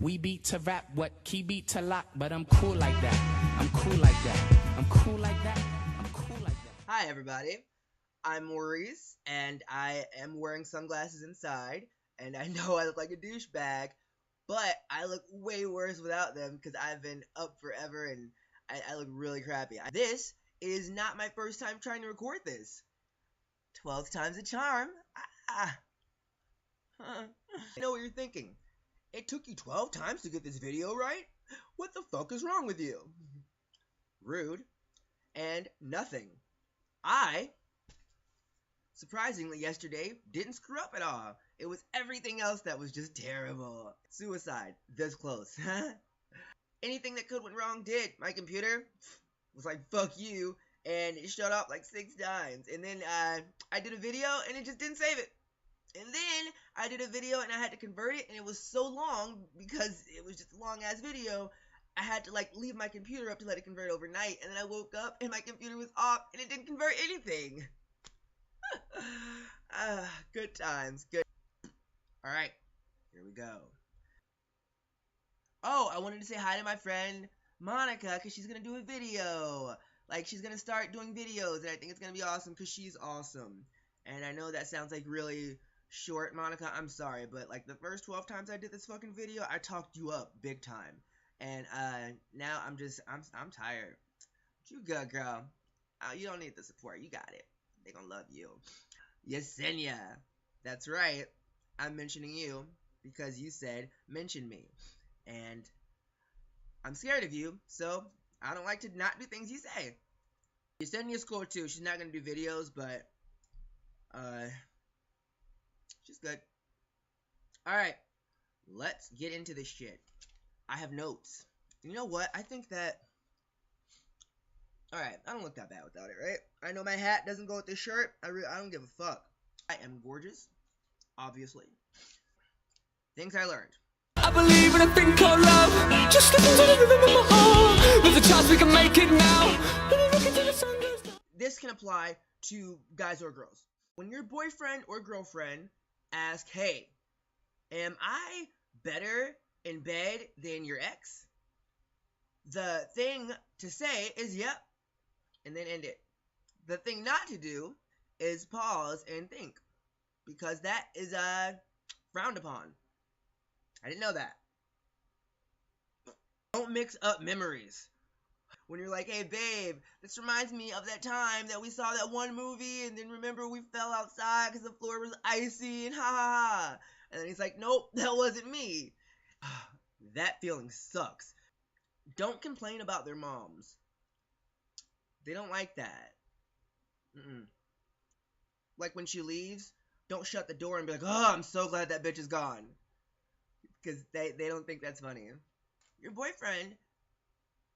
We beat to rap, what key beat to lock, but I'm cool like that. I'm cool like that. I'm cool like that. I'm cool like that. Hi everybody, I'm Maurice, and I am wearing sunglasses inside, and I know I look like a douchebag, but I look way worse without them because I've been up forever and I look really crappy. This is not my first time trying to record this. 12th time's a charm. I know what you're thinking. It took you 12 times to get this video right? What the fuck is wrong with you? Rude. And nothing. I, surprisingly yesterday, didn't screw up at all. It was everything else that was just terrible. Suicide. This close. Anything that could went wrong did. My computer was like, fuck you, and it shut off like 6 times. And then I did a video and it just didn't save it. And then I did a video and I had to convert it, and it was so long because it was just a long ass video. I had to like leave my computer up to let it convert overnight, and then I woke up and my computer was off and it didn't convert anything. Good times. Good. Alright, here we go. Oh, I wanted to say hi to my friend Monica because she's going to do a video. Like, she's going to start doing videos, and I think it's going to be awesome because she's awesome. And I know that sounds like really short, Monica. I'm sorry, but like the first 12 times I did this fucking video, I talked you up big time. And now I'm tired. But you good, girl. You don't need the support. You got it. They gonna love you. Yesenia. That's right. I'm mentioning you because you said mention me. And I'm scared of you, so I don't like to not do things you say. Yesenia's cool too. She's not gonna do videos, but she's good. Alright, let's get into this shit. I have notes. You know what? I think that... Alright, I don't look that bad without it, right? I know my hat doesn't go with this shirt. I don't give a fuck. I am gorgeous, obviously. Things I learned. I believe in a thing called love. Just listen to the rhythm of my heart. There's a chance we can make it now. Look into the sun goes down. This can apply to guys or girls. When your boyfriend or girlfriend asks, hey, am I better in bed than your ex? The thing to say is yep, and then end it. The thing not to do is pause and think, because that is frowned upon. I didn't know that. Don't mix up memories. When you're like, hey babe, this reminds me of that time that we saw that one movie, and then remember we fell outside because the floor was icy, and ha ha ha. And then he's like, nope, that wasn't me. That feeling sucks. Don't complain about their moms. They don't like that. Like when she leaves, don't shut the door and be like, oh, I'm so glad that bitch is gone. Because they don't think that's funny. Your boyfriend,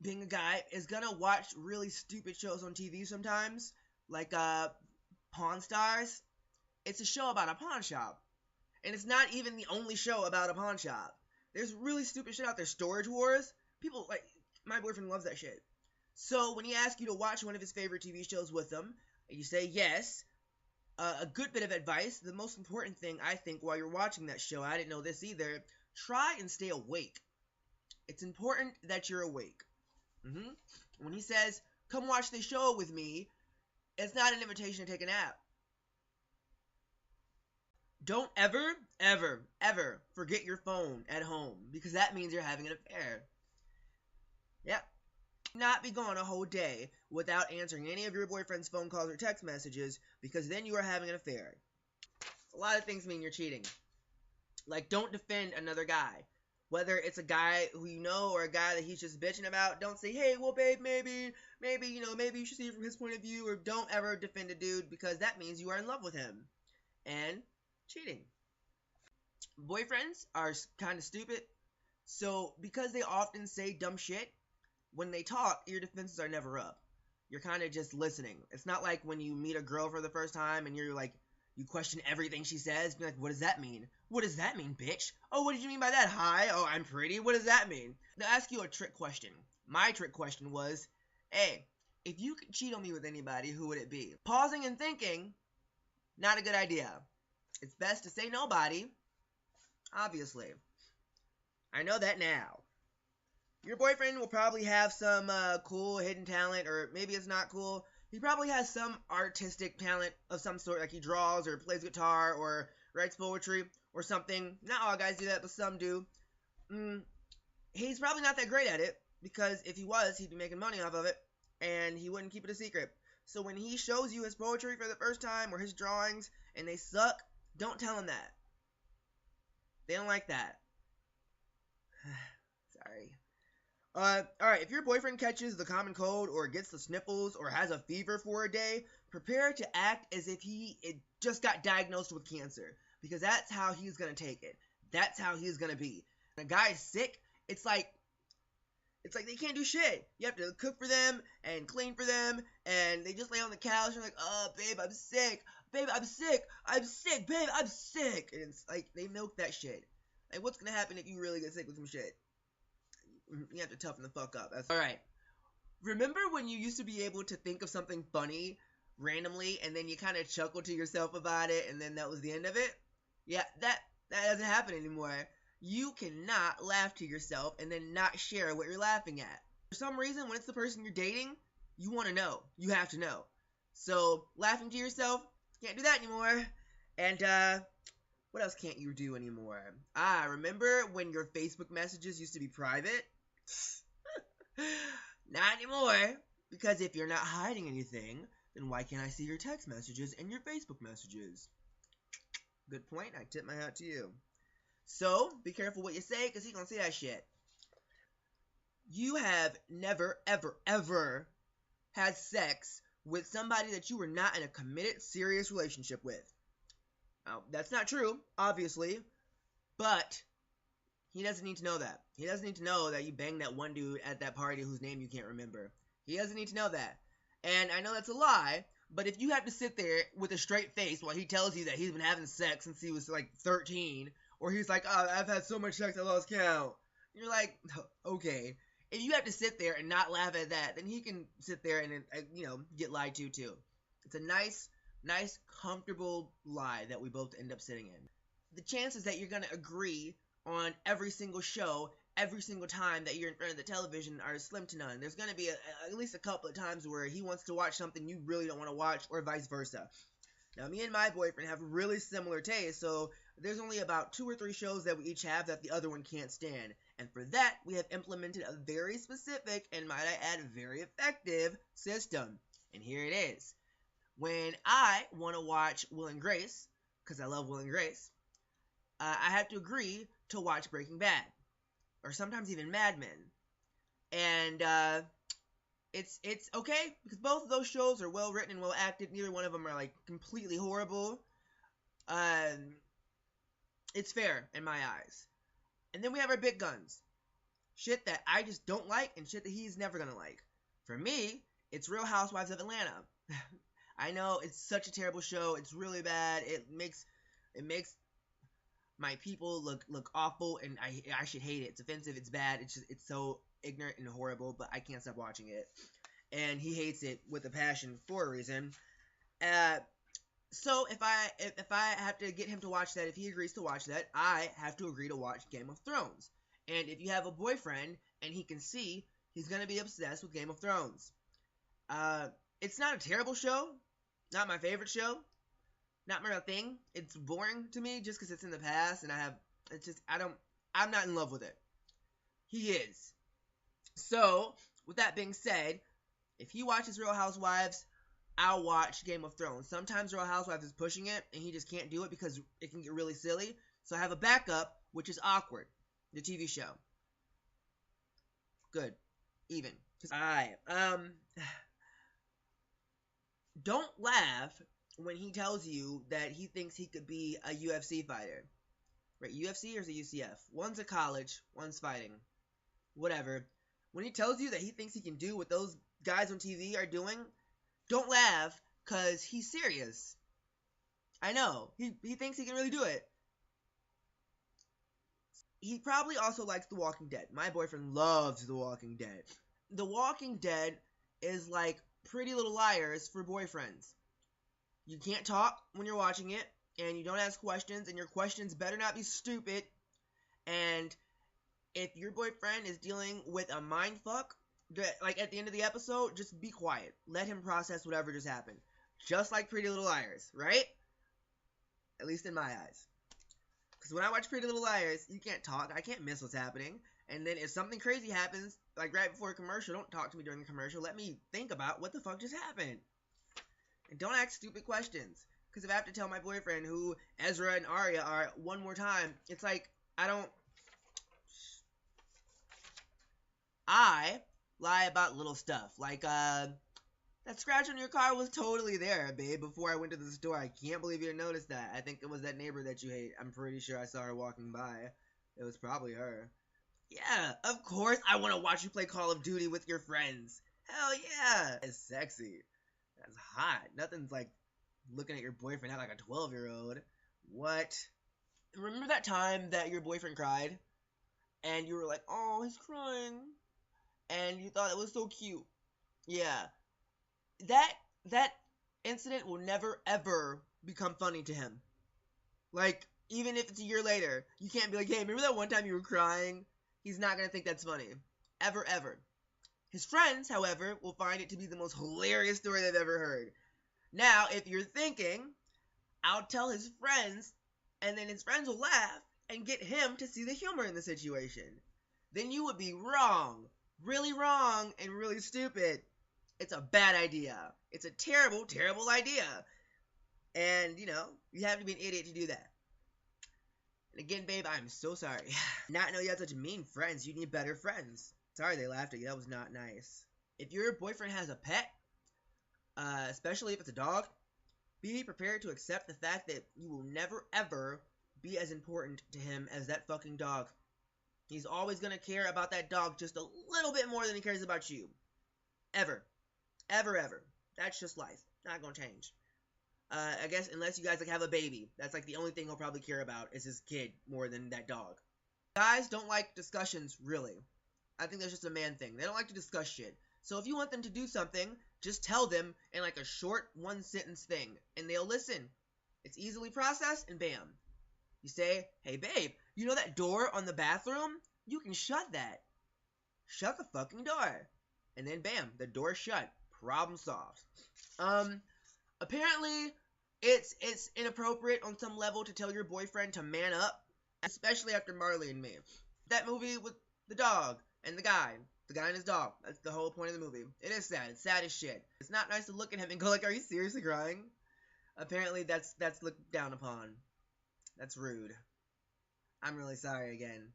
being a guy, is gonna watch really stupid shows on TV sometimes. Like Pawn Stars. It's a show about a pawn shop. And it's not even the only show about a pawn shop. There's really stupid shit out there. Storage Wars. People, like, my boyfriend loves that shit. So when he asks you to watch one of his favorite TV shows with him, and you say yes, a good bit of advice, the most important thing, I think, while you're watching that show, I didn't know this either, try and stay awake. It's important that you're awake. When he says, come watch this show with me, it's not an invitation to take a nap. Don't ever, ever, ever forget your phone at home, because that means you're having an affair. Yep. Not be gone a whole day without answering any of your boyfriend's phone calls or text messages, because then you are having an affair. A lot of things mean you're cheating. Like, don't defend another guy. Whether it's a guy who you know or a guy that he's just bitching about, don't say, hey, well, babe, maybe you should see it from his point of view, or don't ever defend a dude, because that means you are in love with him. And cheating. Boyfriends are kind of stupid, so because they often say dumb shit, when they talk, your defenses are never up. You're kind of just listening. It's not like when you meet a girl for the first time and you're like, you question everything she says. You're like, what does that mean? What does that mean, bitch? Oh, what did you mean by that? Hi. Oh, I'm pretty. What does that mean? They'll ask you a trick question. My trick question was, hey, if you could cheat on me with anybody, who would it be? Pausing and thinking, not a good idea. It's best to say nobody, obviously. I know that now. Your boyfriend will probably have some cool hidden talent, or maybe it's not cool. He probably has some artistic talent of some sort, like he draws or plays guitar or writes poetry or something. Not all guys do that, but some do. He's probably not that great at it, because if he was, he'd be making money off of it, and he wouldn't keep it a secret. So when he shows you his poetry for the first time, or his drawings, and they suck, don't tell him that. They don't like that. Sorry. Alright, if your boyfriend catches the common cold, or gets the sniffles, or has a fever for a day, prepare to act as if he just got diagnosed with cancer. Because that's how he's gonna take it. That's how he's gonna be. When a guy's sick, it's like they can't do shit. You have to cook for them, and clean for them, and they just lay on the couch, and like, oh, babe, I'm sick. Babe, I'm sick. I'm sick. Babe, I'm sick. And it's like, they milk that shit. Like, what's gonna happen if you really get sick with some shit? You have to toughen the fuck up. Alright. Remember when you used to be able to think of something funny randomly, and then you kind of chuckle to yourself about it, and then that was the end of it? Yeah, that doesn't happen anymore. You cannot laugh to yourself and then not share what you're laughing at. For some reason, when it's the person you're dating, you want to know. You have to know. So, laughing to yourself, can't do that anymore. And, what else can't you do anymore? Remember when your Facebook messages used to be private? Not anymore. Because if you're not hiding anything, then why can't I see your text messages and your Facebook messages? Good point. I tip my hat to you. So, be careful what you say, because he's gonna see that shit. You have never, ever, ever had sex with somebody that you were not in a committed, serious relationship with. Now, that's not true, obviously, but he doesn't need to know that. He doesn't need to know that you banged that one dude at that party whose name you can't remember. He doesn't need to know that. And I know that's a lie, but if you have to sit there with a straight face while he tells you that he's been having sex since he was like 13, or he's like, oh, I've had so much sex I lost count, you're like, okay. If you have to sit there and not laugh at that, then he can sit there and, get lied to too. It's a nice, comfortable lie that we both end up sitting in. The chances that you're going to agree on every single show, every single time that you're in front of the television are slim to none. There's going to be at least a couple of times where he wants to watch something you really don't want to watch, or vice versa. Now, me and my boyfriend have really similar tastes, so there's only about 2 or 3 shows that we each have that the other one can't stand. And for that, we have implemented a very specific, and might I add, very effective system. And here it is. When I want to watch Will and Grace, because I love Will and Grace, I have to agree to watch Breaking Bad, or sometimes even Mad Men. And it's okay, because both of those shows are well written and well acted. Neither one of them are like completely horrible. It's fair in my eyes. And then we have our big guns. Shit that I just don't like, and shit that he's never gonna like. For me, it's Real Housewives of Atlanta. I know it's such a terrible show. It's really bad. It makes my people look awful, and I should hate it. It's offensive. It's bad. It's so ignorant and horrible. But I can't stop watching it, and he hates it with a passion for a reason. So if I have to get him to watch that, if he agrees to watch that, I have to agree to watch Game of Thrones. And if you have a boyfriend and he can see, he's gonna be obsessed with Game of Thrones. It's not a terrible show. Not my favorite show. Not my real thing. It's boring to me just because it's in the past, and I'm not in love with it. He is. So, with that being said, if he watches Real Housewives, I'll watch Game of Thrones. Sometimes Real Housewives is pushing it, and he just can't do it because it can get really silly. So I have a backup, which is Awkward, the TV show. Good. Even. Alright, don't laugh when he tells you that he thinks he could be a UFC fighter. Right, UFC or is it UCF? One's a college, one's fighting. Whatever. When he tells you that he thinks he can do what those guys on TV are doing, don't laugh, because he's serious. I know. He thinks he can really do it. He probably also likes The Walking Dead. My boyfriend loves The Walking Dead. The Walking Dead is like Pretty Little Liars for boyfriends. You can't talk when you're watching it, and you don't ask questions, and your questions better not be stupid, and if your boyfriend is dealing with a mind fuck, like at the end of the episode, just be quiet. Let him process whatever just happened. Just like Pretty Little Liars, right? At least in my eyes. Because when I watch Pretty Little Liars, you can't talk. I can't miss what's happening. And then if something crazy happens, like right before a commercial, don't talk to me during the commercial. Let me think about what the fuck just happened. And don't ask stupid questions. Because if I have to tell my boyfriend who Ezra and Arya are one more time, it's like, I lie about little stuff. Like, that scratch on your car was totally there, babe, before I went to the store. I can't believe you didn't notice that. I think it was that neighbor that you hate. I'm pretty sure I saw her walking by. It was probably her. Yeah, of course I want to watch you play Call of Duty with your friends. Hell yeah. It's sexy. That's hot. Nothing's like looking at your boyfriend like a 12-year-old. What? Remember that time that your boyfriend cried? And you were like, oh, he's crying. And you thought it was so cute. Yeah. That incident will never, ever become funny to him. Like, even if it's a year later, you can't be like, hey, remember that one time you were crying? He's not going to think that's funny. Ever, ever. His friends, however, will find it to be the most hilarious story they've ever heard. Now, if you're thinking, I'll tell his friends, and then his friends will laugh and get him to see the humor in the situation. Then you would be wrong. Really wrong and really stupid. It's a bad idea. It's a terrible, terrible idea. And, you know, you have to be an idiot to do that. And again, babe, I'm so sorry. Not know you had such mean friends. You need better friends. Sorry they laughed at you. That was not nice. If your boyfriend has a pet, especially if it's a dog, be prepared to accept the fact that you will never, ever be as important to him as that fucking dog. He's always going to care about that dog just a little bit more than he cares about you. Ever. Ever, ever. That's just life. Not going to change. I guess unless you guys like have a baby. That's like the only thing he'll probably care about is his kid more than that dog. Guys don't like discussions, really. I think that's just a man thing. They don't like to discuss shit. So if you want them to do something, just tell them in like a short one-sentence thing. And they'll listen. It's easily processed and bam. You say, hey babe, you know that door on the bathroom? You can shut that. Shut the fucking door. And then bam, the door's shut. Problem solved. Apparently, it's inappropriate on some level to tell your boyfriend to man up, especially after Marley and Me. That movie with the dog and the guy and his dog. That's the whole point of the movie. It is sad. It's sad as shit. It's not nice to look at him and go like, are you seriously crying? Apparently, that's looked down upon. That's rude. I'm really sorry again.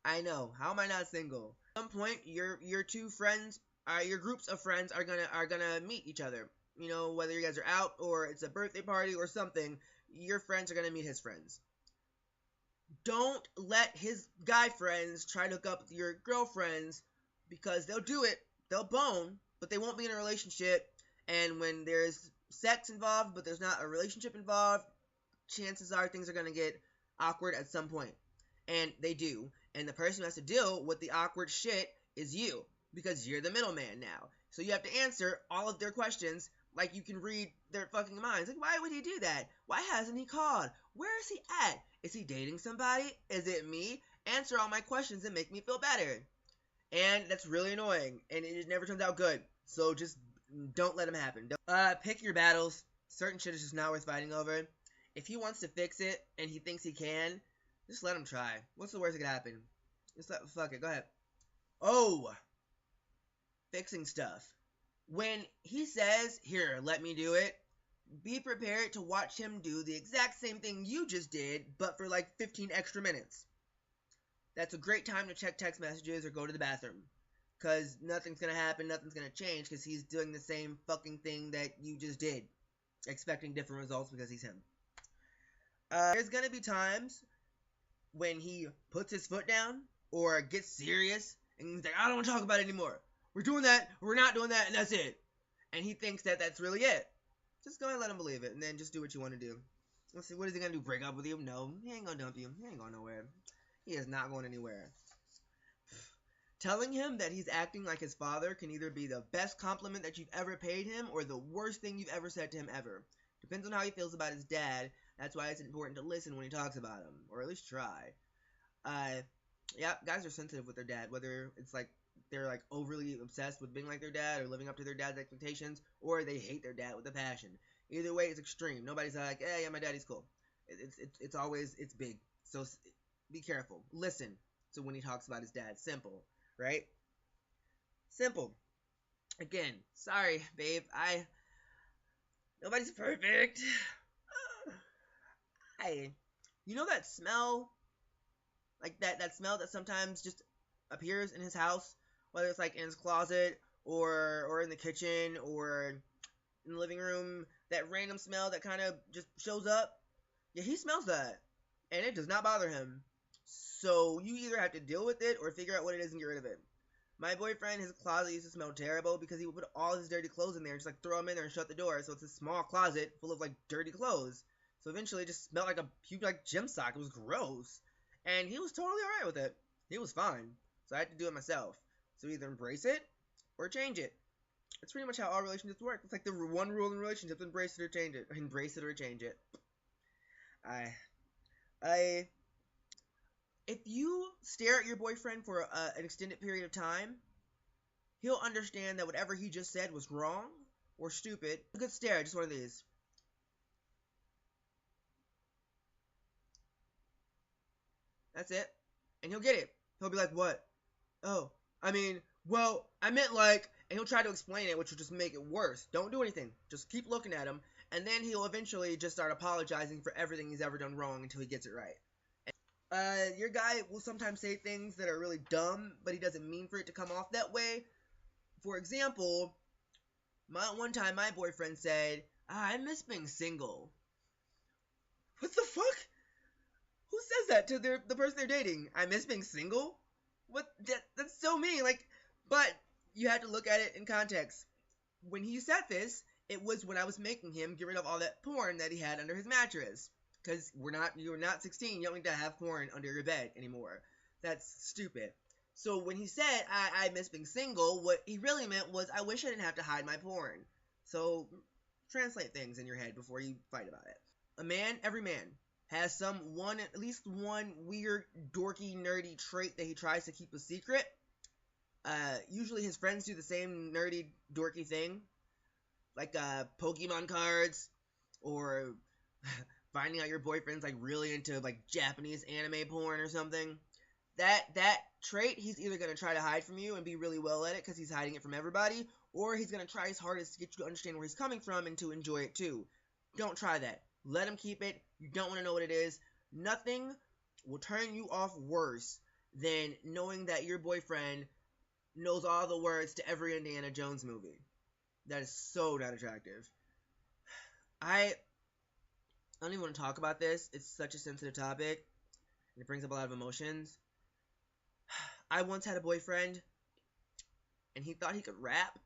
I know. How am I not single? At some point, your two friends, your groups of friends are gonna meet each other. You know, whether you guys are out or it's a birthday party or something, your friends are gonna meet his friends. Don't let his guy friends try to hook up with your girlfriends because they'll do it. They'll bone, but they won't be in a relationship. And when there's sex involved, but there's not a relationship involved, chances are things are gonna get awkward at some point. And they do. And the person who has to deal with the awkward shit is you, because you're the middleman now. So you have to answer all of their questions like you can read their fucking minds. Like, why would he do that? Why hasn't he called? Where is he at? Is he dating somebody? Is it me? Answer all my questions and make me feel better. And that's really annoying, and it never turns out good. So just don't let him happen. Pick your battles. Certain shit is just not worth fighting over. If he wants to fix it and he thinks he can, just let him try. What's the worst that could happen? Fuck it, go ahead. Oh! Fixing stuff. When he says, here, let me do it, be prepared to watch him do the exact same thing you just did, but for like 15 extra minutes. That's a great time to check text messages or go to the bathroom. Because nothing's going to happen, nothing's going to change, because he's doing the same fucking thing that you just did. Expecting different results because he's him. There's going to be times when he puts his foot down, or gets serious, and he's like, I don't want to talk about it anymore. We're doing that, we're not doing that, and that's it. And he thinks that that's really it. Just go and let him believe it, and then just do what you want to do. Let's see, what is he going to do, break up with you? No, he ain't going to dump you. He ain't going nowhere. He is not going anywhere. Telling him that he's acting like his father can either be the best compliment that you've ever paid him, or the worst thing you've ever said to him ever. Depends on how he feels about his dad. That's why it's important to listen when he talks about him, or at least try. Yeah, guys are sensitive with their dad, whether it's like they're like overly obsessed with being like their dad or living up to their dad's expectations, or they hate their dad with a passion. Either way, it's extreme. Nobody's like, hey, yeah, my daddy's cool. It's always, it's big. So be careful. Listen to when he talks about his dad. Simple, right? Simple. Again, sorry, babe. Nobody's perfect. You know that smell? Like that smell that sometimes just appears in his house, whether it's like in his closet or in the kitchen or in the living room, that random smell that kind of just shows up. Yeah, he smells that, and it does not bother him. So you either have to deal with it or figure out what it is and get rid of it. My boyfriend, his closet used to smell terrible because he would put all his dirty clothes in there and just like throw them in there and shut the door. So it's a small closet full of like dirty clothes. So eventually it just smelled like a huge like gym sock. It was gross. And he was totally alright with it. He was fine. So I had to do it myself. So either embrace it or change it. That's pretty much how all relationships work. It's like the one rule in relationships: embrace it or change it. Embrace it or change it. If you stare at your boyfriend for an extended period of time, he'll understand that whatever he just said was wrong or stupid. A good stare, just one of these. That's it. And he'll get it. He'll be like, what? Oh, I mean, well, I meant like, and he'll try to explain it, which will just make it worse. Don't do anything. Just keep looking at him, and then he'll eventually just start apologizing for everything he's ever done wrong until he gets it right. Your guy will sometimes say things that are really dumb, but he doesn't mean for it to come off that way. For example, one time my boyfriend said, I miss being single. What the fuck? Who says that to the person they're dating? I miss being single? What? That's so mean. Like, but you have to look at it in context. When he said this, it was when I was making him get rid of all that porn that he had under his mattress. Because you're not 16, you don't need to have porn under your bed anymore. That's stupid. So when he said, I miss being single, what he really meant was, I wish I didn't have to hide my porn. So translate things in your head before you fight about it. Every man, has at least one weird, dorky, nerdy trait that he tries to keep a secret. Usually his friends do the same nerdy, dorky thing. Like, Pokemon cards, or finding out your boyfriend's, like, really into, like, Japanese anime porn or something. That trait, he's either going to try to hide from you and be really well at it because he's hiding it from everybody, or he's going to try his hardest to get you to understand where he's coming from and to enjoy it too. Don't try that. Let him keep it. You don't want to know what it is. Nothing will turn you off worse than knowing that your boyfriend knows all the words to every Indiana Jones movie. That is so not attractive. I don't even want to talk about this. It's such a sensitive topic, and it brings up a lot of emotions. I once had a boyfriend, and he thought he could rap,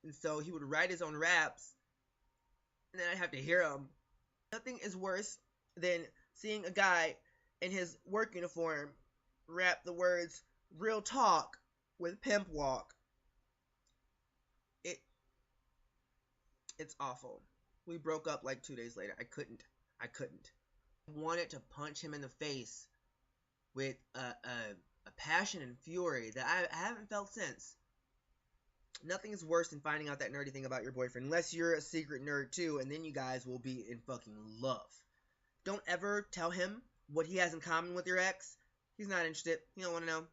and so he would write his own raps, and then I'd have to hear them. Nothing is worse than seeing a guy in his work uniform rap the words "real talk" with "pimp walk." It's awful. We broke up like 2 days later. I couldn't. I wanted to punch him in the face with a passion and fury that I haven't felt since. Nothing is worse than finding out that nerdy thing about your boyfriend, unless you're a secret nerd too, and then you guys will be in fucking love. Don't ever tell him what he has in common with your ex. He's not interested. He don't want to know.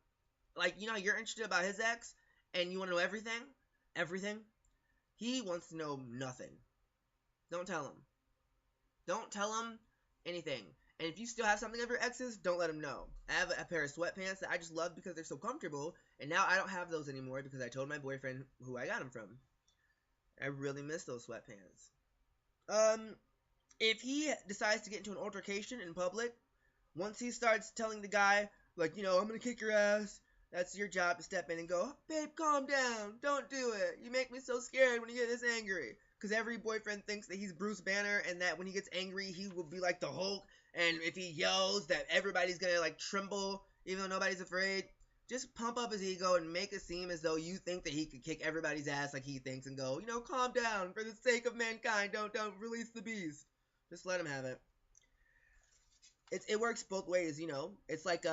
Like, you know, you're interested about his ex, and you want to know everything? Everything? He wants to know nothing. Don't tell him. Don't tell him anything. And if you still have something of your exes, don't let him know. I have a pair of sweatpants that I just love because they're so comfortable, and now I don't have those anymore because I told my boyfriend who I got them from. I really miss those sweatpants. If he decides to get into an altercation in public, once he starts telling the guy, like, you know, I'm gonna kick your ass, that's your job to step in and go, babe, calm down, don't do it, you make me so scared when you get this angry. Because every boyfriend thinks that he's Bruce Banner and that when he gets angry, he will be like the Hulk, and if he yells, that everybody's gonna, like, tremble, even though nobody's afraid. Just pump up his ego and make it seem as though you think that he could kick everybody's ass like he thinks and go, you know, calm down, for the sake of mankind, don't release the beast. Just let him have it. It works both ways, you know. It's like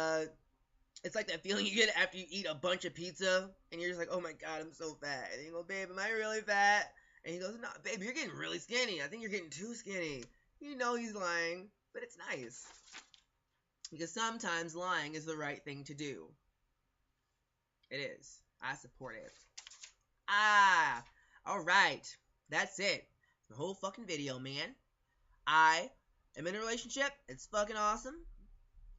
It's like that feeling you get after you eat a bunch of pizza, and you're just like, oh my god, I'm so fat. And you go, babe, am I really fat? And he goes, no, babe, you're getting really skinny. I think you're getting too skinny. You know he's lying, but it's nice. Because sometimes lying is the right thing to do. It is. I support it. Alright. That's it. The whole fucking video, man. I am in a relationship. It's fucking awesome.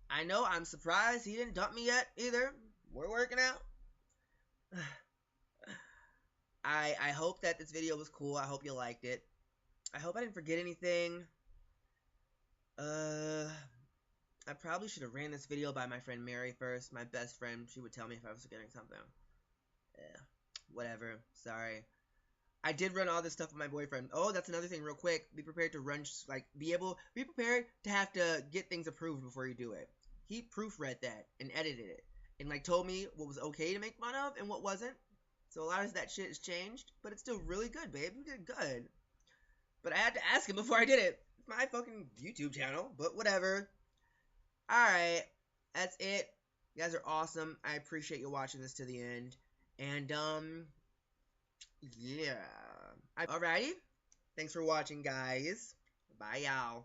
I know, I'm surprised he didn't dump me yet, either. We're working out. I hope that this video was cool. I hope you liked it. I hope I didn't forget anything. I probably should have ran this video by my friend Mary first. My best friend. She would tell me if I was forgetting something. Yeah, whatever. Sorry. I did run all this stuff with my boyfriend. Oh, that's another thing real quick. Be prepared to run, be prepared to have to get things approved before you do it. He proofread that and edited it. And, told me what was okay to make fun of and what wasn't. So a lot of that shit has changed. But it's still really good, babe. You did good. But I had to ask him before I did it. It's my fucking YouTube channel. But whatever. Alright. That's it. You guys are awesome. I appreciate you watching this to the end. And, yeah. Alrighty. Thanks for watching, guys. Bye, y'all.